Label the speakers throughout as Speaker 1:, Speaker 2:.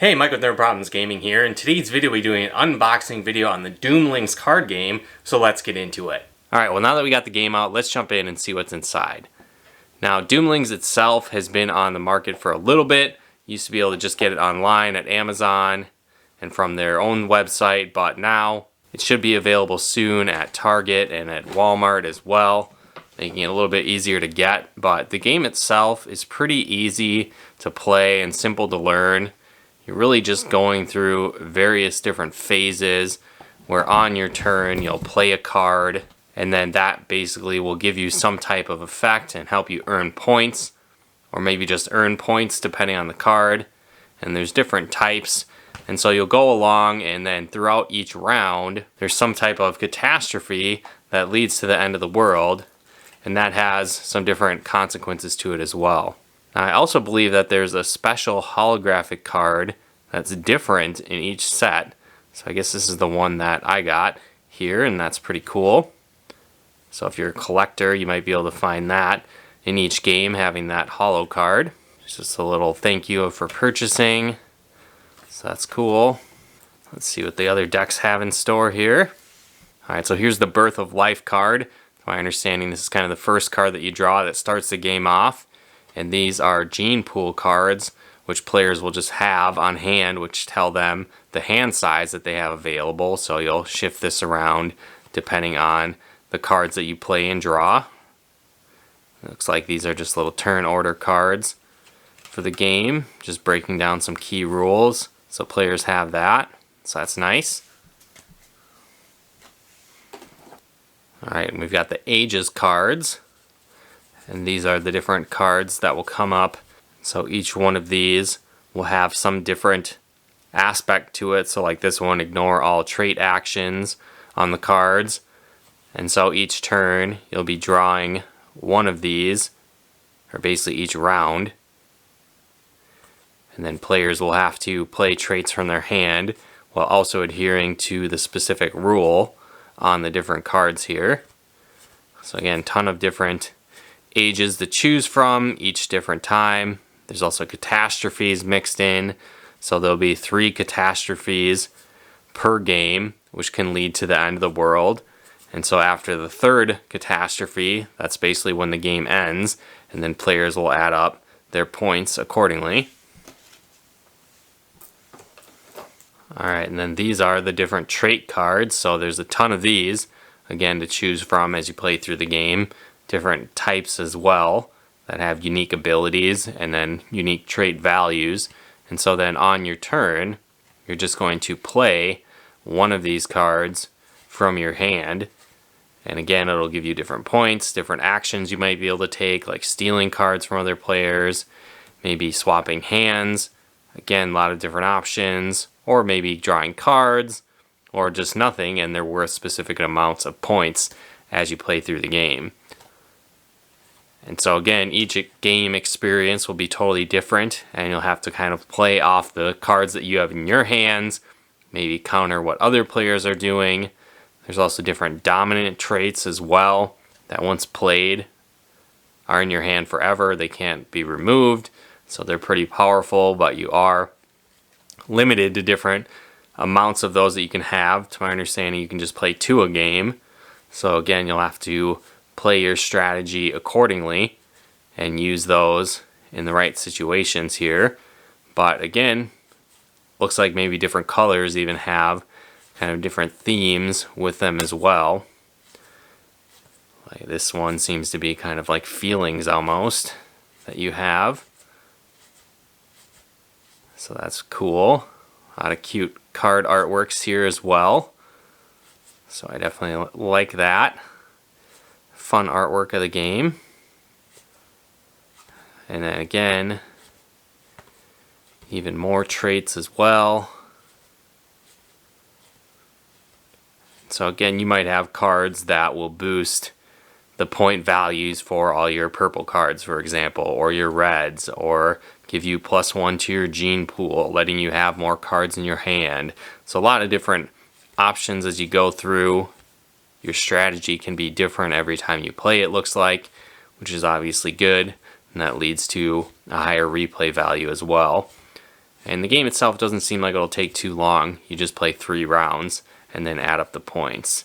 Speaker 1: Hey, Mike with No Problems Gaming here. In today's video, we're doing an unboxing video on the Doomlings card game, so let's get into it. Alright, well now that we got the game out, let's jump in and see what's inside. Now, Doomlings itself has been on the market for a little bit. You used to be able to just get it online at Amazon and from their own website, but now it should be available soon at Target and at Walmart as well, making it a little bit easier to get. But the game itself is pretty easy to play and simple to learn. You're really just going through various different phases where on your turn you'll play a card, and then that basically will give you some type of effect and help you earn points, or maybe just earn points depending on the card. And there's different types, and so you'll go along, and then throughout each round there's some type of catastrophe that leads to the end of the world, and that has some different consequences to it as well. Now, I also believe that there's a special holographic card that's different in each set. So I guess this is the one that I got here, and that's pretty cool. So if you're a collector, you might be able to find that in each game, having that holo card. It's just a little thank you for purchasing. So that's cool. Let's see what the other decks have in store here. Alright, so here's the Birth of Life card. To my understanding, this is kind of the first card that you draw that starts the game off. And these are gene pool cards, which players will just have on hand, which tell them the hand size that they have available. So you'll shift this around depending on the cards that you play and draw. It looks like these are just little turn order cards for the game, just breaking down some key rules. So players have that, so that's nice. Alright, and we've got the Ages cards. And these are the different cards that will come up. So each one of these will have some different aspect to it. So like this one, ignore all trait actions on the cards. And so each turn you'll be drawing one of these, or basically each round. And then players will have to play traits from their hand while also adhering to the specific rule on the different cards here. So again, ton of different ages to choose from each different time. There's also catastrophes mixed in, so there'll be 3 catastrophes per game, which can lead to the end of the world. And so after the 3rd catastrophe, that's basically when the game ends, and then players will add up their points accordingly. Alright, and then these are the different trait cards, so there's a ton of these, again, to choose from as you play through the game. Different types as well that have unique abilities and then unique trait values. And so then on your turn, you're just going to play one of these cards from your hand. And again, it'll give you different points, different actions you might be able to take, like stealing cards from other players, maybe swapping hands. Again, a lot of different options, or maybe drawing cards, or just nothing, and they're worth specific amounts of points as you play through the game. And so again, each game experience will be totally different, and you'll have to kind of play off the cards that you have in your hands, maybe counter what other players are doing. There's also different dominant traits as well that once played are in your hand forever. They can't be removed, so they're pretty powerful, but you are limited to different amounts of those that you can have. To my understanding, you can just play 2 a game. So again, you'll have to play your strategy accordingly and use those in the right situations here. But again, looks like maybe different colors even have kind of different themes with them as well. Like this one seems to be kind of like feelings almost that you have. So that's cool. A lot of cute card artworks here as well. So I definitely like that. Fun artwork of the game. And then again, even more traits as well. So again, you might have cards that will boost the point values for all your purple cards, for example, or your reds, or give you +1 to your gene pool, letting you have more cards in your hand. So a lot of different options as you go through. Your strategy can be different every time you play, it looks like, which is obviously good, and that leads to a higher replay value as well. And the game itself doesn't seem like it'll take too long. You just play 3 rounds and then add up the points.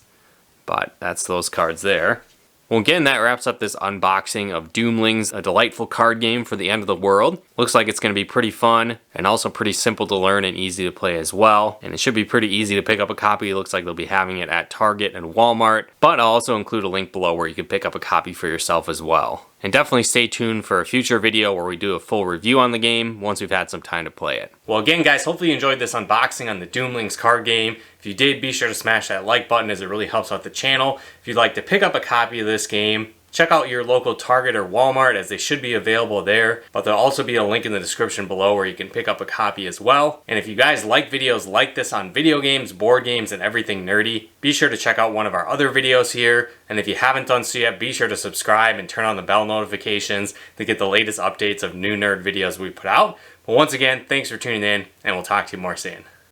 Speaker 1: But that's those cards there. Well, again, that wraps up this unboxing of Doomlings, a delightful card game for the end of the world. Looks like it's going to be pretty fun and also pretty simple to learn and easy to play as well. And it should be pretty easy to pick up a copy. It looks like they'll be having it at Target and Walmart, but I'll also include a link below where you can pick up a copy for yourself as well. And definitely stay tuned for a future video where we do a full review on the game once we've had some time to play it. Well, again, guys, hopefully you enjoyed this unboxing on the Doomlings card game. If you did, be sure to smash that like button as it really helps out the channel. If you'd like to pick up a copy of this game, check out your local Target or Walmart as they should be available there, but there'll also be a link in the description below where you can pick up a copy as well. And if you guys like videos like this on video games, board games, and everything nerdy, be sure to check out one of our other videos here. And if you haven't done so yet, be sure to subscribe and turn on the bell notifications to get the latest updates of new nerd videos we put out. But once again, thanks for tuning in, and we'll talk to you more soon.